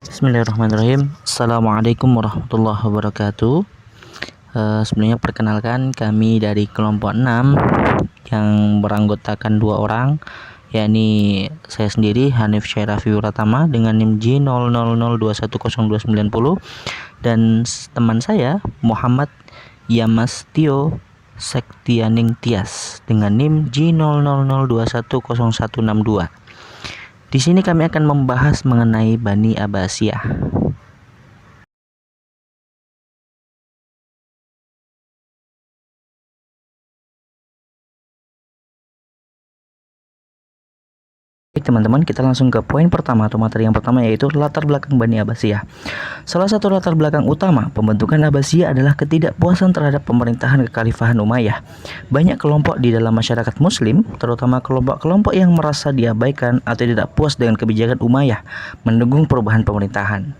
Bismillahirrahmanirrahim. Assalamualaikum warahmatullahi wabarakatuh. Sebelumnya perkenalkan, kami dari kelompok 6 yang beranggotakan 2 orang, yakni saya sendiri Hanif Syairafi Wiratama dengan NIM J0002102990 dan teman saya Muhammad Yamastio Sektianing Tias dengan NIM J0002106162. Di sini kami akan membahas mengenai Bani Abbasiyah. Baik teman-teman, kita langsung ke poin pertama atau materi yang pertama, yaitu latar belakang Bani Abbasiyah. Salah satu latar belakang utama pembentukan Abbasiyah adalah ketidakpuasan terhadap pemerintahan kekhalifahan Umayyah. Banyak kelompok di dalam masyarakat muslim, terutama kelompok-kelompok yang merasa diabaikan atau tidak puas dengan kebijakan Umayyah, mendukung perubahan pemerintahan.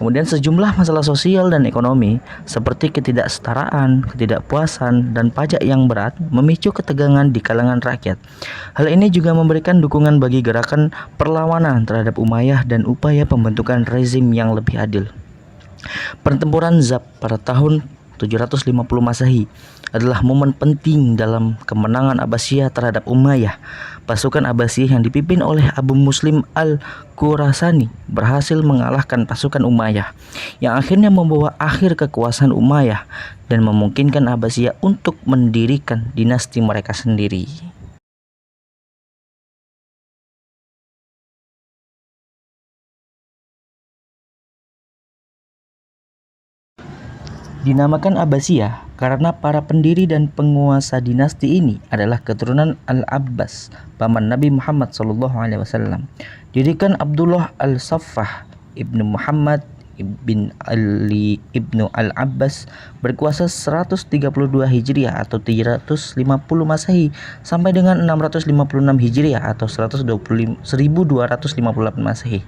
Kemudian sejumlah masalah sosial dan ekonomi seperti ketidaksetaraan, ketidakpuasan, dan pajak yang berat memicu ketegangan di kalangan rakyat. Hal ini juga memberikan dukungan bagi gerakan perlawanan terhadap Umayyah dan upaya pembentukan rezim yang lebih adil. Pertempuran Zab pada tahun 750 Masehi adalah momen penting dalam kemenangan Abbasiyah terhadap Umayyah. Pasukan Abbasiyah yang dipimpin oleh Abu Muslim Al-Khurasani berhasil mengalahkan pasukan Umayyah, yang akhirnya membawa akhir kekuasaan Umayyah dan memungkinkan Abbasiyah untuk mendirikan dinasti mereka sendiri. Dinamakan Abbasiyah karena para pendiri dan penguasa dinasti ini adalah keturunan Al-Abbas, paman Nabi Muhammad SAW. Dirikan Abdullah Al-Saffah ibnu Muhammad ibn Ali ibnu Al-Abbas berkuasa 132 Hijriah atau 350 Masehi sampai dengan 656 Hijriah atau 1258 Masehi.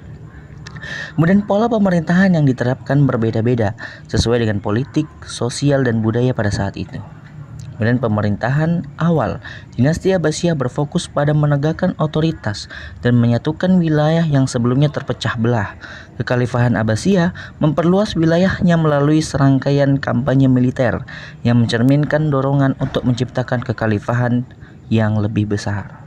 Kemudian pola pemerintahan yang diterapkan berbeda-beda sesuai dengan politik, sosial, dan budaya pada saat itu. Kemudian pemerintahan awal dinasti Abbasiyah berfokus pada menegakkan otoritas dan menyatukan wilayah yang sebelumnya terpecah belah. Kekhalifahan Abbasiyah memperluas wilayahnya melalui serangkaian kampanye militer yang mencerminkan dorongan untuk menciptakan kekhalifahan yang lebih besar.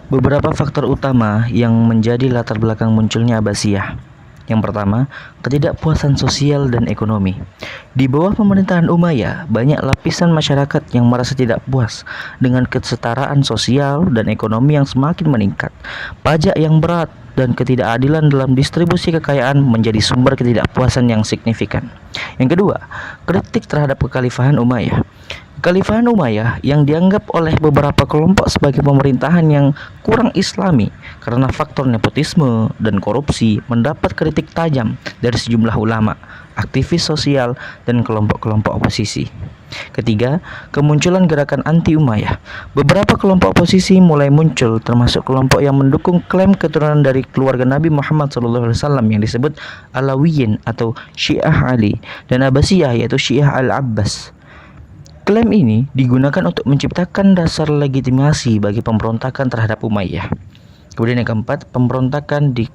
Beberapa faktor utama yang menjadi latar belakang munculnya Abbasiyah. Yang pertama, ketidakpuasan sosial dan ekonomi. Di bawah pemerintahan Umayyah, banyak lapisan masyarakat yang merasa tidak puas dengan kesetaraan sosial dan ekonomi yang semakin meningkat. Pajak yang berat dan ketidakadilan dalam distribusi kekayaan menjadi sumber ketidakpuasan yang signifikan. Yang kedua, kritik terhadap kekhalifahan Umayyah. Kekhalifahan Umayyah yang dianggap oleh beberapa kelompok sebagai pemerintahan yang kurang islami karena faktor nepotisme dan korupsi mendapat kritik tajam dari sejumlah ulama, aktivis sosial, dan kelompok-kelompok oposisi. Ketiga, kemunculan gerakan anti Umayyah. Beberapa kelompok oposisi mulai muncul, termasuk kelompok yang mendukung klaim keturunan dari keluarga Nabi Muhammad SAW yang disebut Alawiyin atau Syiah Ali, dan Abbasiyah yaitu Syiah Al-Abbas. Klaim ini digunakan untuk menciptakan dasar legitimasi bagi pemberontakan terhadap Umayyah. Kemudian yang keempat, pemberontakan di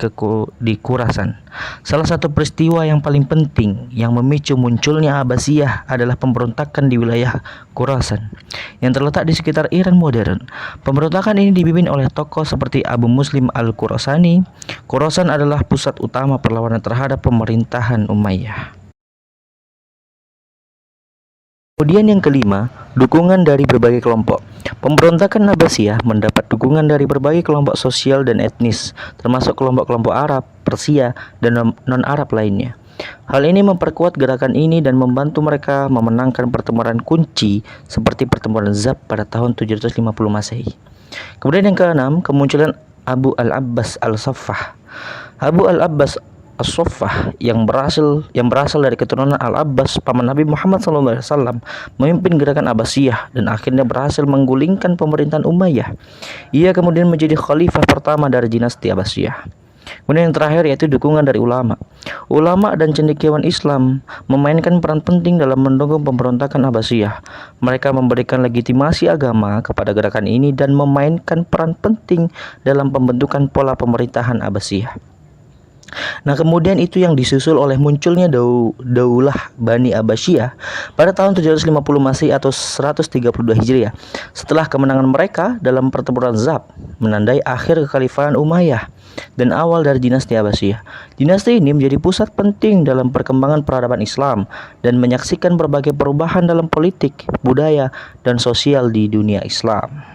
Khurasan. Salah satu peristiwa yang paling penting yang memicu munculnya Abbasiyah adalah pemberontakan di wilayah Khurasan yang terletak di sekitar Iran modern. Pemberontakan ini dipimpin oleh tokoh seperti Abu Muslim Al-Khurasani. Khurasan adalah pusat utama perlawanan terhadap pemerintahan Umayyah. Kemudian yang kelima, dukungan dari berbagai kelompok. Pemberontakan Abbasiyah mendapat dukungan dari berbagai kelompok sosial dan etnis, termasuk kelompok-kelompok Arab, Persia, dan non-Arab lainnya. Hal ini memperkuat gerakan ini dan membantu mereka memenangkan pertempuran kunci seperti pertempuran Zab pada tahun 750 Masehi. Kemudian yang keenam, kemunculan Abu Al-Abbas Al-Saffah. Abu Al-Abbas As-Saffah yang berasal dari keturunan Al-Abbas, paman Nabi Muhammad SAW, memimpin gerakan Abbasiyah dan akhirnya berhasil menggulingkan pemerintahan Umayyah. Ia kemudian menjadi khalifah pertama dari dinasti Abbasiyah. Kemudian yang terakhir yaitu dukungan dari ulama. Ulama dan cendekiawan Islam memainkan peran penting dalam mendukung pemberontakan Abbasiyah. Mereka memberikan legitimasi agama kepada gerakan ini dan memainkan peran penting dalam pembentukan pola pemerintahan Abbasiyah. Nah, kemudian itu yang disusul oleh munculnya Daulah Bani Abbasiyah pada tahun 750 Masehi atau 132 Hijriah. Setelah kemenangan mereka dalam pertempuran Zab, menandai akhir kekhalifahan Umayyah dan awal dari dinasti Abbasiyah. Dinasti ini menjadi pusat penting dalam perkembangan peradaban Islam dan menyaksikan berbagai perubahan dalam politik, budaya, dan sosial di dunia Islam.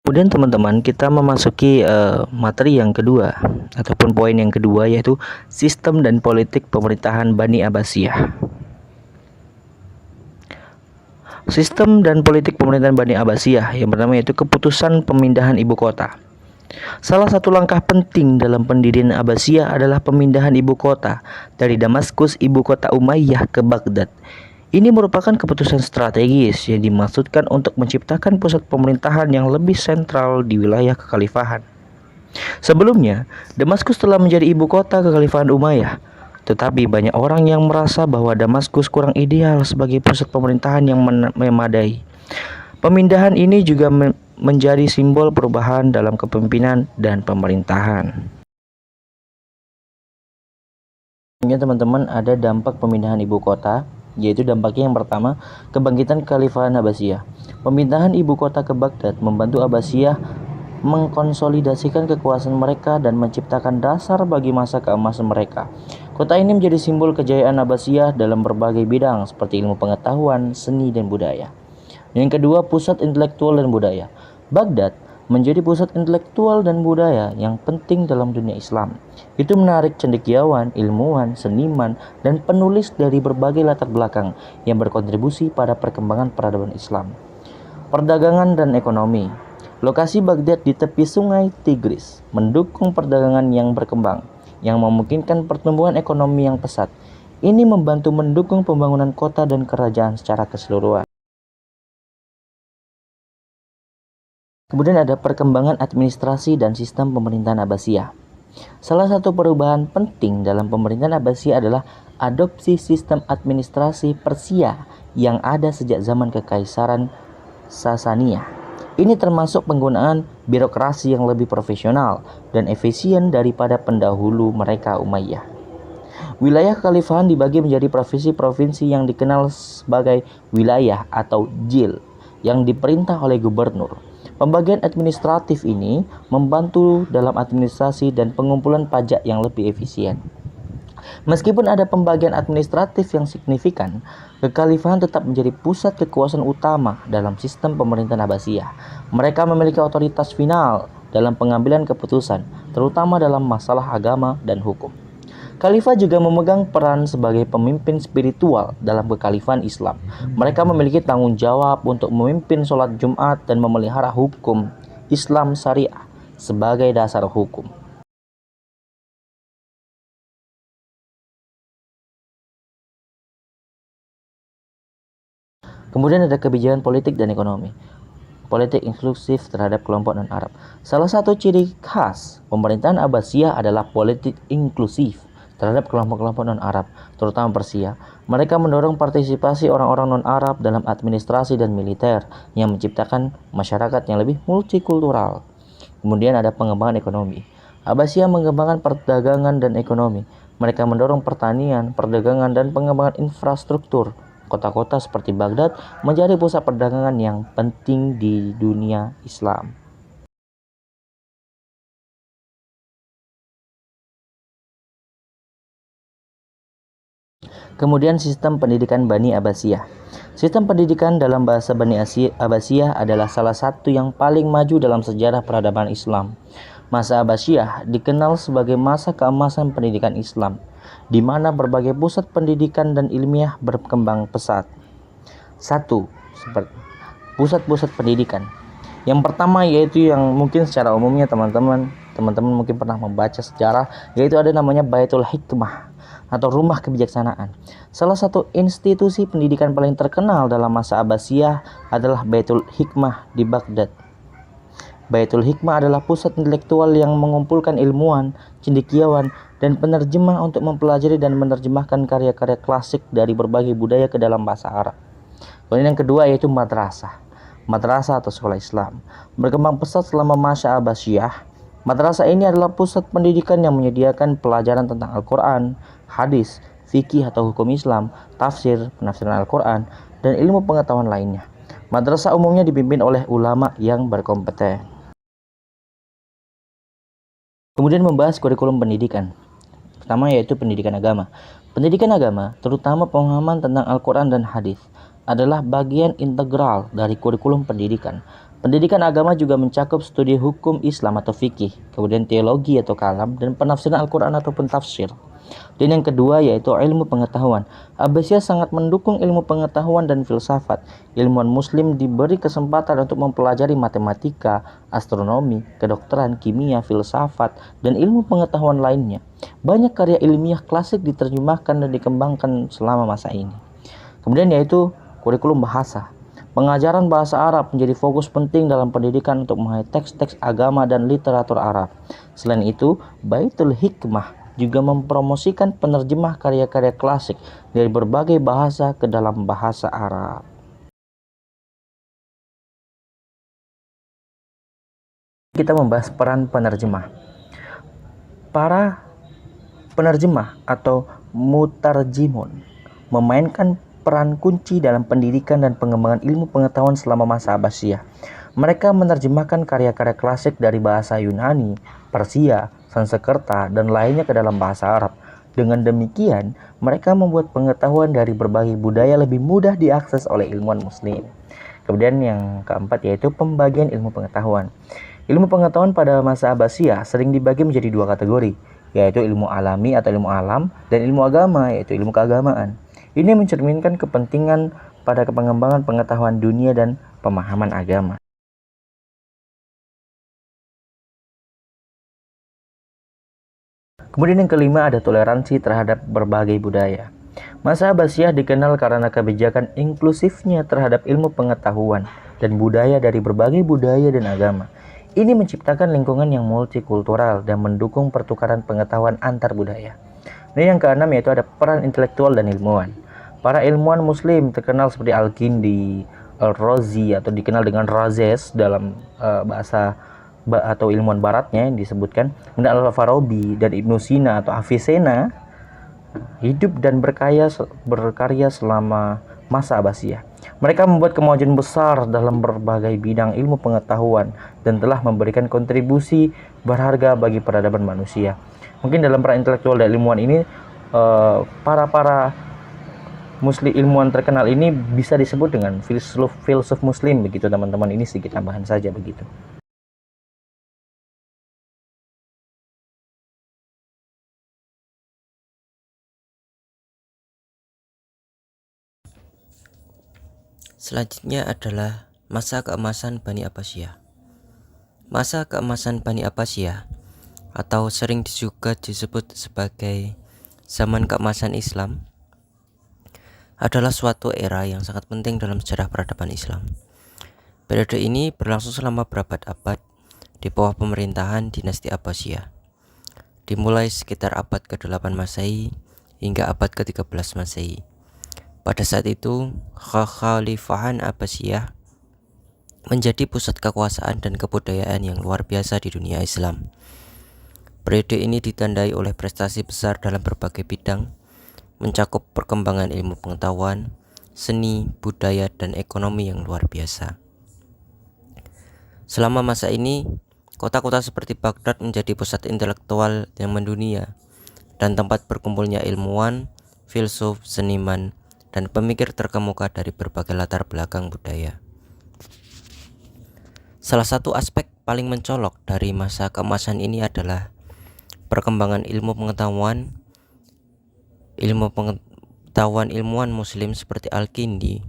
Kemudian teman-teman kita memasuki materi yang kedua ataupun poin yang kedua yaitu sistem dan politik pemerintahan Bani Abbasiyah. Sistem dan politik pemerintahan Bani Abbasiyah yang pertama yaitu keputusan pemindahan ibu kota. Salah satu langkah penting dalam pendirian Abbasiyah adalah pemindahan ibu kota dari Damaskus, ibu kota Umayyah, ke Baghdad. Ini merupakan keputusan strategis yang dimaksudkan untuk menciptakan pusat pemerintahan yang lebih sentral di wilayah kekhalifahan. Sebelumnya, Damaskus telah menjadi ibu kota kekhalifahan Umayyah, tetapi banyak orang yang merasa bahwa Damaskus kurang ideal sebagai pusat pemerintahan yang memadai. Pemindahan ini juga menjadi simbol perubahan dalam kepemimpinan dan pemerintahan. Ini teman-teman ada dampak pemindahan ibu kota, yaitu dampaknya yang pertama, kebangkitan kekhalifahan Abbasiyah. Pemindahan ibu kota ke Baghdad membantu Abbasiyah mengkonsolidasikan kekuasaan mereka dan menciptakan dasar bagi masa keemasan mereka. Kota ini menjadi simbol kejayaan Abbasiyah dalam berbagai bidang seperti ilmu pengetahuan, seni, dan budaya. Yang kedua, pusat intelektual dan budaya. Baghdad menjadi pusat intelektual dan budaya yang penting dalam dunia Islam. Itu menarik cendekiawan, ilmuwan, seniman, dan penulis dari berbagai latar belakang yang berkontribusi pada perkembangan peradaban Islam. Perdagangan dan ekonomi. Lokasi Baghdad di tepi sungai Tigris mendukung perdagangan yang berkembang, yang memungkinkan pertumbuhan ekonomi yang pesat. Ini membantu mendukung pembangunan kota dan kerajaan secara keseluruhan. Kemudian ada perkembangan administrasi dan sistem pemerintahan Abbasiyah. Salah satu perubahan penting dalam pemerintahan Abbasiyah adalah adopsi sistem administrasi Persia yang ada sejak zaman Kekaisaran Sasaniyah. Ini termasuk penggunaan birokrasi yang lebih profesional dan efisien daripada pendahulu mereka Umayyah. Wilayah kekhalifahan dibagi menjadi provinsi-provinsi yang dikenal sebagai wilayah atau jil yang diperintah oleh gubernur. Pembagian administratif ini membantu dalam administrasi dan pengumpulan pajak yang lebih efisien. Meskipun ada pembagian administratif yang signifikan, kekhalifahan tetap menjadi pusat kekuasaan utama dalam sistem pemerintahan Abbasiyah. Mereka memiliki otoritas final dalam pengambilan keputusan, terutama dalam masalah agama dan hukum. Khalifah juga memegang peran sebagai pemimpin spiritual dalam kekhalifahan Islam. Mereka memiliki tanggung jawab untuk memimpin sholat Jumat dan memelihara hukum Islam syariah sebagai dasar hukum. Kemudian ada kebijakan politik dan ekonomi. Politik inklusif terhadap kelompok non-Arab. Salah satu ciri khas pemerintahan Abbasiyah adalah politik inklusif terhadap kelompok-kelompok non-Arab, terutama Persia. Mereka mendorong partisipasi orang-orang non-Arab dalam administrasi dan militer yang menciptakan masyarakat yang lebih multikultural. Kemudian ada pengembangan ekonomi. Abbasiyah mengembangkan perdagangan dan ekonomi. Mereka mendorong pertanian, perdagangan, dan pengembangan infrastruktur. Kota-kota seperti Baghdad menjadi pusat perdagangan yang penting di dunia Islam. Kemudian sistem pendidikan Bani Abbasiyah. Sistem pendidikan dalam bahasa Bani Abbasiyah adalah salah satu yang paling maju dalam sejarah peradaban Islam. Masa Abbasiyah dikenal sebagai masa keemasan pendidikan Islam, di mana berbagai pusat pendidikan dan ilmiah berkembang pesat. 1. Pusat-pusat pendidikan. Yang pertama yaitu yang mungkin secara umumnya teman-teman mungkin pernah membaca sejarah, yaitu ada namanya Baitul Hikmah. atau rumah kebijaksanaan. Salah satu institusi pendidikan paling terkenal dalam masa Abbasiyah adalah Baitul Hikmah di Baghdad. Baitul Hikmah adalah pusat intelektual yang mengumpulkan ilmuwan, cendekiawan, dan penerjemah untuk mempelajari dan menerjemahkan karya-karya klasik dari berbagai budaya ke dalam bahasa Arab. Kemudian yang kedua yaitu madrasah. Madrasah atau sekolah Islam berkembang pesat selama masa Abbasiyah. Madrasah ini adalah pusat pendidikan yang menyediakan pelajaran tentang Al-Quran, hadis, fikih atau hukum Islam, tafsir, penafsiran Al-Quran, dan ilmu pengetahuan lainnya. Madrasah umumnya dipimpin oleh ulama yang berkompeten. Kemudian membahas kurikulum pendidikan. Pertama yaitu pendidikan agama. Pendidikan agama, terutama pemahaman tentang Al-Quran dan hadis, adalah bagian integral dari kurikulum pendidikan. Pendidikan agama juga mencakup studi hukum Islam atau fikih, kemudian teologi atau kalam, dan penafsiran Al-Quran ataupun tafsir. Dan yang kedua yaitu ilmu pengetahuan. Abbasiyah sangat mendukung ilmu pengetahuan dan filsafat. Ilmuwan muslim diberi kesempatan untuk mempelajari matematika, astronomi, kedokteran, kimia, filsafat, dan ilmu pengetahuan lainnya. Banyak karya ilmiah klasik diterjemahkan dan dikembangkan selama masa ini. Kemudian yaitu kurikulum bahasa. Pengajaran bahasa Arab menjadi fokus penting dalam pendidikan untuk memahami teks-teks agama dan literatur Arab. Selain itu, Baitul Hikmah juga mempromosikan penerjemah karya-karya klasik dari berbagai bahasa ke dalam bahasa Arab. Kita membahas peran penerjemah. Para penerjemah atau mutarjimun memainkan peran kunci dalam pendidikan dan pengembangan ilmu pengetahuan selama masa Abbasiyah. Mereka menerjemahkan karya-karya klasik dari bahasa Yunani, Persia, Sanskerta, dan lainnya ke dalam bahasa Arab. Dengan demikian, mereka membuat pengetahuan dari berbagai budaya lebih mudah diakses oleh ilmuwan muslim. Kemudian yang keempat yaitu pembagian ilmu pengetahuan. Ilmu pengetahuan pada masa Abbasiyah sering dibagi menjadi dua kategori, yaitu ilmu alami atau ilmu alam, dan ilmu agama yaitu ilmu keagamaan. Ini mencerminkan kepentingan pada pengembangan pengetahuan dunia dan pemahaman agama. Kemudian yang kelima ada toleransi terhadap berbagai budaya. Masa Abbasiyah dikenal karena kebijakan inklusifnya terhadap ilmu pengetahuan dan budaya dari berbagai budaya dan agama. Ini menciptakan lingkungan yang multikultural dan mendukung pertukaran pengetahuan antar budaya. Dan yang keenam yaitu ada peran intelektual dan ilmuwan. Para ilmuwan muslim terkenal seperti Al-Kindi, Al-Razi atau dikenal dengan Razes dalam bahasa atau ilmuwan baratnya yang disebutkan, kemudian Al-Farabi dan Ibnu Sina atau Avicenna hidup dan berkarya selama masa Abbasiyah. Mereka membuat kemajuan besar dalam berbagai bidang ilmu pengetahuan dan telah memberikan kontribusi berharga bagi peradaban manusia. Mungkin dalam peran intelektual dan ilmuwan ini para muslim ilmuwan terkenal ini bisa disebut dengan filsuf muslim begitu teman-teman. Ini sedikit tambahan saja begitu. Selanjutnya adalah masa keemasan Bani Abbasiyah. Masa keemasan Bani Abbasiyah atau sering juga disebut sebagai zaman keemasan Islam adalah suatu era yang sangat penting dalam sejarah peradaban Islam. Periode ini berlangsung selama berabad-abad di bawah pemerintahan dinasti Abbasiyah, dimulai sekitar abad ke-8 Masehi hingga abad ke-13 Masehi. Pada saat itu, Kekhalifahan Abbasiyah menjadi pusat kekuasaan dan kebudayaan yang luar biasa di dunia Islam. Periode ini ditandai oleh prestasi besar dalam berbagai bidang, mencakup perkembangan ilmu pengetahuan, seni, budaya, dan ekonomi yang luar biasa. Selama masa ini, kota-kota seperti Baghdad menjadi pusat intelektual yang mendunia dan tempat berkumpulnya ilmuwan, filsuf, seniman, dan pemikir terkemuka dari berbagai latar belakang budaya. Salah satu aspek paling mencolok dari masa keemasan ini adalah perkembangan ilmu pengetahuan ilmuwan muslim seperti Al-Kindi,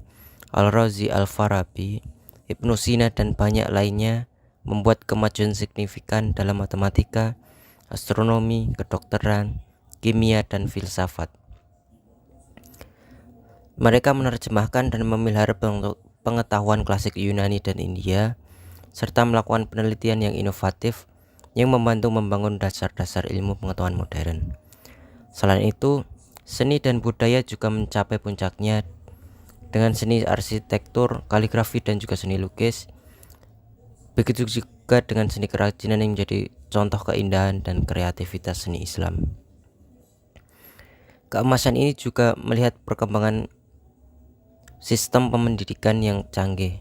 Al-Razi, Al-Farabi, Ibnu Sina, dan banyak lainnya membuat kemajuan signifikan dalam matematika, astronomi, kedokteran, kimia, dan filsafat. Mereka menerjemahkan dan memelihara pengetahuan klasik Yunani dan India, serta melakukan penelitian yang inovatif yang membantu membangun dasar-dasar ilmu pengetahuan modern. Selain itu, seni dan budaya juga mencapai puncaknya dengan seni arsitektur, kaligrafi, dan juga seni lukis. Begitu juga dengan seni kerajinan yang menjadi contoh keindahan dan kreativitas seni Islam. Keemasan ini juga melihat perkembangan sistem pendidikan yang canggih,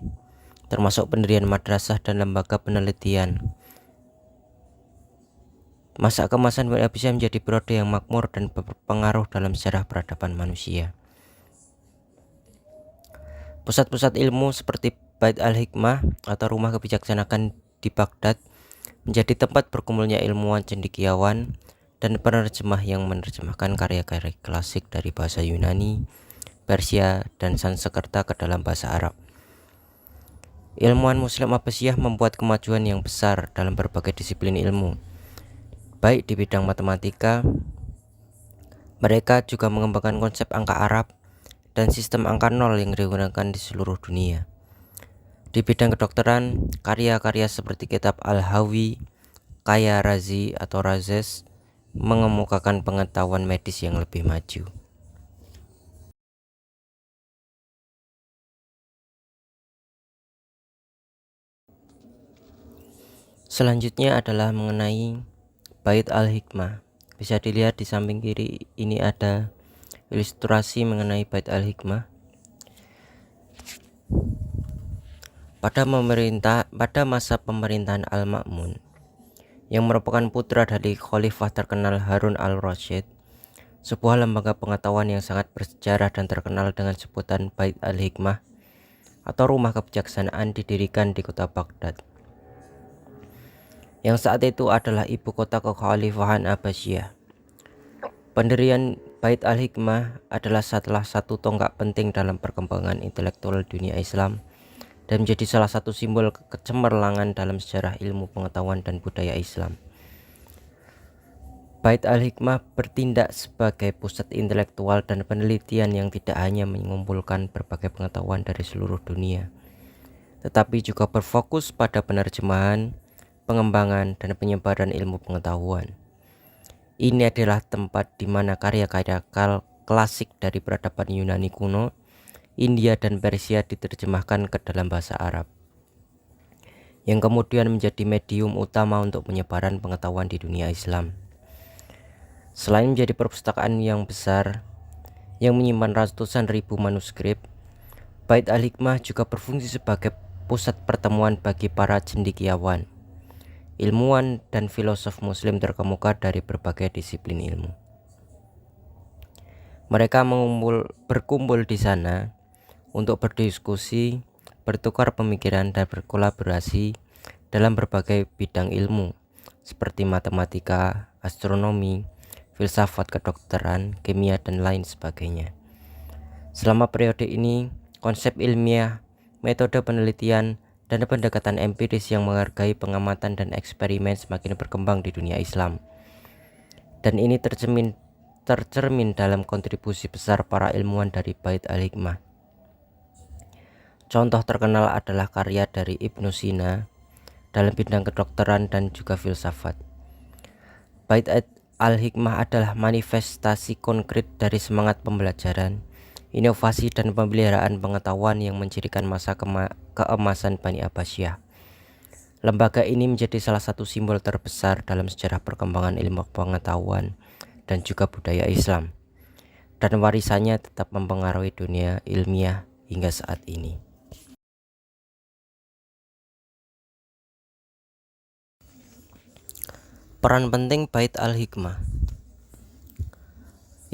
termasuk pendirian madrasah dan lembaga penelitian. Masa keemasan Bani Abbasiyah menjadi periode yang makmur dan berpengaruh dalam sejarah peradaban manusia. Pusat-pusat ilmu seperti Bait al-Hikmah atau rumah kebijaksanaan di Baghdad menjadi tempat berkumpulnya ilmuwan cendekiawan dan penerjemah yang menerjemahkan karya-karya klasik dari bahasa Yunani, Persia, dan Sanskerta ke dalam bahasa Arab. Ilmuwan Muslim Abbasiyah membuat kemajuan yang besar dalam berbagai disiplin ilmu, baik di bidang matematika. Mereka juga mengembangkan konsep angka Arab dan sistem angka nol yang digunakan di seluruh dunia. Di bidang kedokteran, karya-karya seperti kitab Al-Hawi, Kaya Razi atau Razes mengemukakan pengetahuan medis yang lebih maju. Selanjutnya adalah mengenai Bait al-Hikmah. Bisa dilihat di samping kiri ini ada ilustrasi mengenai Bait al-Hikmah. Pada masa pemerintahan Al-Ma'mun, yang merupakan putra dari khalifah terkenal Harun al-Rasyid, sebuah lembaga pengetahuan yang sangat bersejarah dan terkenal dengan sebutan Bait al-Hikmah atau rumah kebijaksanaan didirikan di kota Baghdad, yang saat itu adalah ibu kota kekhalifahan Abbasiyah. Pendirian Bait al-Hikmah adalah salah satu tonggak penting dalam perkembangan intelektual dunia Islam dan menjadi salah satu simbol kecemerlangan dalam sejarah ilmu pengetahuan dan budaya Islam. Bait al-Hikmah bertindak sebagai pusat intelektual dan penelitian yang tidak hanya mengumpulkan berbagai pengetahuan dari seluruh dunia, tetapi juga berfokus pada penerjemahan, pengembangan, dan penyebaran ilmu pengetahuan. Ini adalah tempat di mana karya-karya klasik dari peradaban Yunani kuno, India, dan Persia diterjemahkan ke dalam bahasa Arab, yang kemudian menjadi medium utama untuk penyebaran pengetahuan di dunia Islam. Selain menjadi perpustakaan yang besar yang menyimpan ratusan ribu manuskrip, Bait al-Hikmah juga berfungsi sebagai pusat pertemuan bagi para cendekiawan, ilmuwan, dan filosof muslim terkemuka dari berbagai disiplin ilmu. Mereka berkumpul di sana untuk berdiskusi, bertukar pemikiran, dan berkolaborasi dalam berbagai bidang ilmu seperti matematika, astronomi, filsafat, kedokteran, kimia, dan lain sebagainya. Selama periode ini, konsep ilmiah, metode penelitian, dan pendekatan empiris yang menghargai pengamatan dan eksperimen semakin berkembang di dunia Islam. Dan ini tercermin dalam kontribusi besar para ilmuwan dari Bait al-Hikmah. Contoh terkenal adalah karya dari Ibnu Sina dalam bidang kedokteran dan juga filsafat. Bait al-Hikmah adalah manifestasi konkret dari semangat pembelajaran, inovasi, dan pemeliharaan pengetahuan yang mencirikan masa keemasan Bani Abbasiyah. Lembaga ini menjadi salah satu simbol terbesar dalam sejarah perkembangan ilmu pengetahuan dan juga budaya Islam, dan warisannya tetap mempengaruhi dunia ilmiah hingga saat ini. Peran penting Bait al-Hikmah.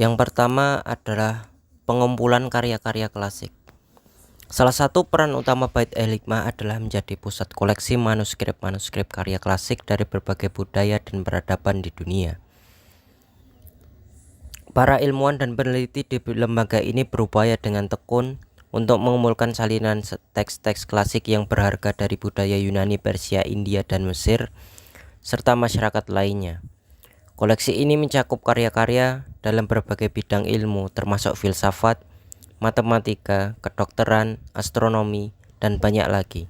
Yang pertama adalah pengumpulan karya-karya klasik. Salah satu peran utama Bait al-Hikmah adalah menjadi pusat koleksi manuskrip-manuskrip karya klasik dari berbagai budaya dan peradaban di dunia. Para ilmuwan dan peneliti di lembaga ini berupaya dengan tekun untuk mengumpulkan salinan teks-teks klasik yang berharga dari budaya Yunani, Persia, India, dan Mesir, serta masyarakat lainnya. Koleksi ini mencakup karya-karya dalam berbagai bidang ilmu termasuk filsafat, matematika, kedokteran, astronomi, dan banyak lagi.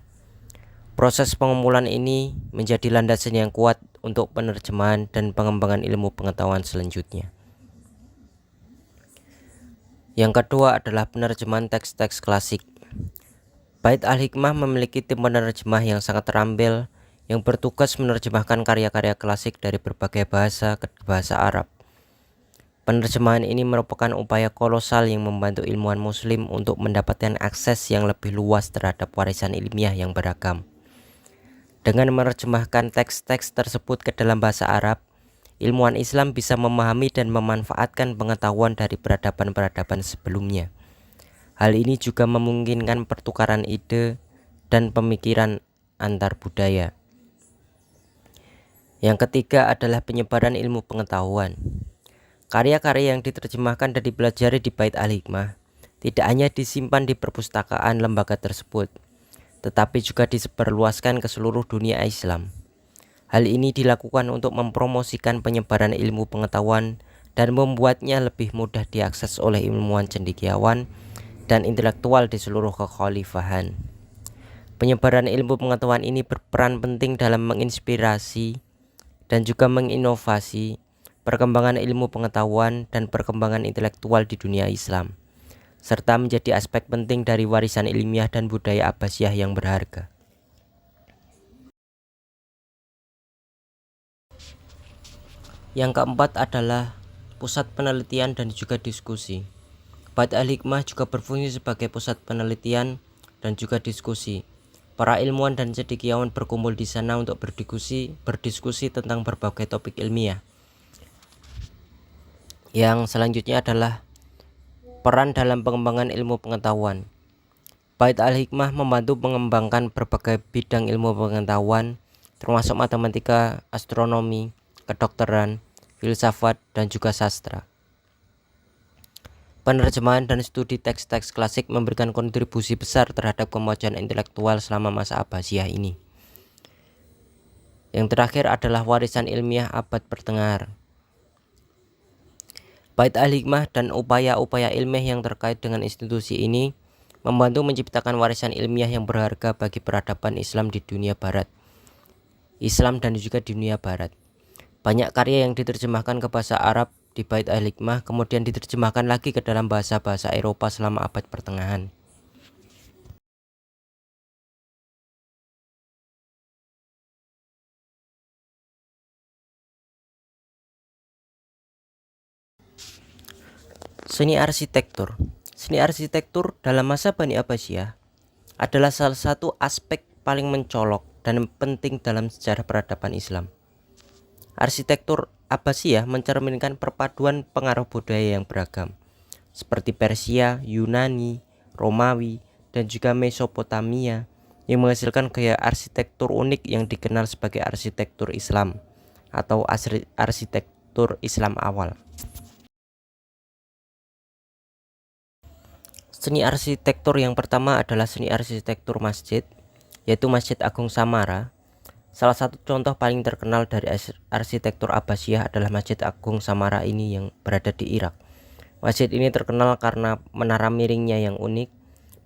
Proses pengumpulan ini menjadi landasan yang kuat untuk penerjemahan dan pengembangan ilmu pengetahuan selanjutnya. Yang kedua adalah penerjemahan teks-teks klasik. Bait Al-Hikmah memiliki tim penerjemah yang sangat terampil yang bertugas menerjemahkan karya-karya klasik dari berbagai bahasa ke bahasa Arab. Penerjemahan ini merupakan upaya kolosal yang membantu ilmuwan muslim untuk mendapatkan akses yang lebih luas terhadap warisan ilmiah yang beragam. Dengan menerjemahkan teks-teks tersebut ke dalam bahasa Arab, ilmuwan Islam bisa memahami dan memanfaatkan pengetahuan dari peradaban-peradaban sebelumnya. Hal ini juga memungkinkan pertukaran ide dan pemikiran antar budaya. Yang ketiga adalah penyebaran ilmu pengetahuan. Karya-karya yang diterjemahkan dan dipelajari di Bait Al-Hikmah tidak hanya disimpan di perpustakaan lembaga tersebut, tetapi juga disebarluaskan ke seluruh dunia Islam. Hal ini dilakukan untuk mempromosikan penyebaran ilmu pengetahuan dan membuatnya lebih mudah diakses oleh ilmuwan cendekiawan dan intelektual di seluruh kekhalifahan. Penyebaran ilmu pengetahuan ini berperan penting dalam menginspirasi dan juga menginovasi perkembangan ilmu pengetahuan dan perkembangan intelektual di dunia Islam, serta menjadi aspek penting dari warisan ilmiah dan budaya Abbasiyah yang berharga. Yang keempat adalah pusat penelitian dan juga diskusi. Bait Al-Hikmah juga berfungsi sebagai pusat penelitian dan juga diskusi. Para ilmuwan dan cendekiawan berkumpul di sana untuk berdiskusi tentang berbagai topik ilmiah. Yang selanjutnya adalah peran dalam pengembangan ilmu pengetahuan. Bait Al-Hikmah membantu mengembangkan berbagai bidang ilmu pengetahuan, termasuk matematika, astronomi, kedokteran, filsafat, dan juga sastra. Penerjemahan dan studi teks-teks klasik memberikan kontribusi besar terhadap kemajuan intelektual selama masa Abbasiyah ini. Yang terakhir adalah warisan ilmiah abad pertengahan. Bait Al-Hikmah dan upaya-upaya ilmiah yang terkait dengan institusi ini membantu menciptakan warisan ilmiah yang berharga bagi peradaban Islam di dunia barat. Dan juga di dunia barat. Banyak karya yang diterjemahkan ke bahasa Arab di Bait Al-Hikmah kemudian diterjemahkan lagi ke dalam bahasa-bahasa Eropa selama abad pertengahan. Seni arsitektur. Seni arsitektur dalam masa Bani Abbasiyah adalah salah satu aspek paling mencolok dan penting dalam sejarah peradaban Islam. Arsitektur Abbasiyah mencerminkan perpaduan pengaruh budaya yang beragam, seperti Persia, Yunani, Romawi, dan juga Mesopotamia, yang menghasilkan gaya arsitektur unik yang dikenal sebagai arsitektur Islam atau arsitektur Islam awal. Seni arsitektur yang pertama adalah seni arsitektur masjid, yaitu Masjid Agung Samarra. Salah satu contoh paling terkenal dari arsitektur Abbasiyah adalah Masjid Agung Samarra ini yang berada di Irak. Masjid ini terkenal karena menara miringnya yang unik.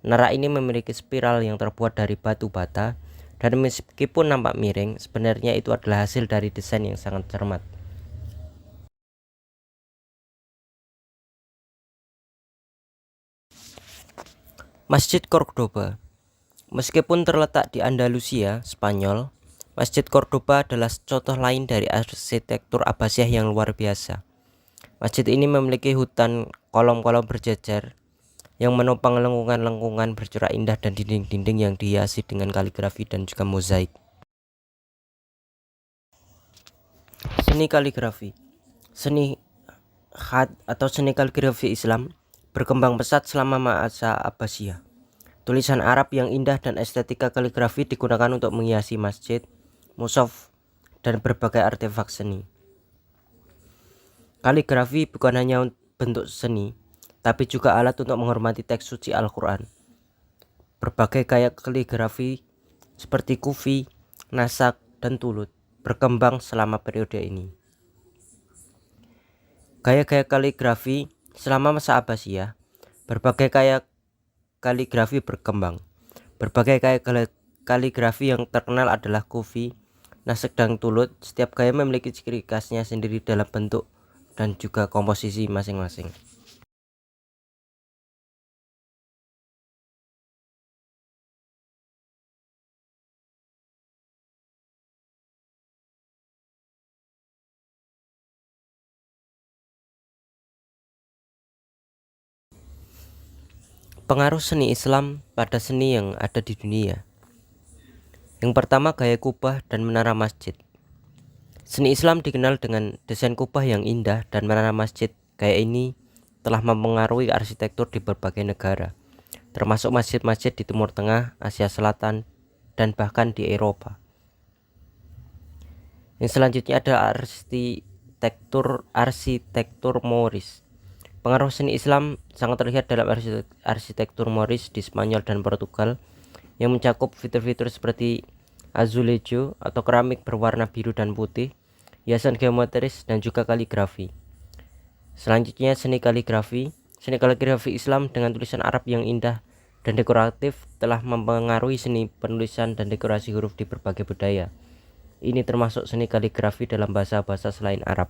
Menara ini memiliki spiral yang terbuat dari batu bata, dan meskipun nampak miring, sebenarnya itu adalah hasil dari desain yang sangat cermat. Masjid Cordoba. Meskipun terletak di Andalusia, Spanyol, Masjid Cordoba adalah contoh lain dari arsitektur Abbasiyah yang luar biasa. Masjid ini memiliki hutan kolom-kolom berjajar yang menopang lengkungan-lengkungan bercorak indah dan dinding-dinding yang dihiasi dengan kaligrafi dan juga mozaik. Seni kaligrafi. Seni khat atau seni kaligrafi Islam berkembang pesat selama masa Abbasiyah. Tulisan Arab yang indah dan estetika kaligrafi digunakan untuk menghiasi masjid, mushaf, dan berbagai artefak seni. Kaligrafi bukan hanya bentuk seni, tapi juga alat untuk menghormati teks suci Al-Quran. Berbagai gaya kaligrafi seperti kufi, nasak, dan tulut berkembang selama periode ini. Gaya-gaya kaligrafi selama masa Abbasiyah, berbagai gaya kaligrafi berkembang. Berbagai gaya kaligrafi yang terkenal adalah Kufi, Nasakh dan Tulut. Setiap gaya memiliki ciri khasnya sendiri dalam bentuk dan juga komposisi masing-masing. Pengaruh seni Islam pada seni yang ada di dunia. Yang pertama, gaya kubah dan menara masjid. Seni Islam dikenal dengan desain kubah yang indah dan menara masjid. Gaya ini telah mempengaruhi arsitektur di berbagai negara, termasuk masjid-masjid di Timur Tengah, Asia Selatan, dan bahkan di Eropa. Yang selanjutnya ada arsitektur Moorish. Pengaruh seni Islam sangat terlihat dalam arsitektur Moorish di Spanyol dan Portugal, yang mencakup fitur-fitur seperti azulejo atau keramik berwarna biru dan putih, hiasan geometris, dan juga kaligrafi. Selanjutnya seni kaligrafi. Seni kaligrafi Islam dengan tulisan Arab yang indah dan dekoratif telah mempengaruhi seni penulisan dan dekorasi huruf di berbagai budaya. Ini termasuk seni kaligrafi dalam bahasa-bahasa selain Arab.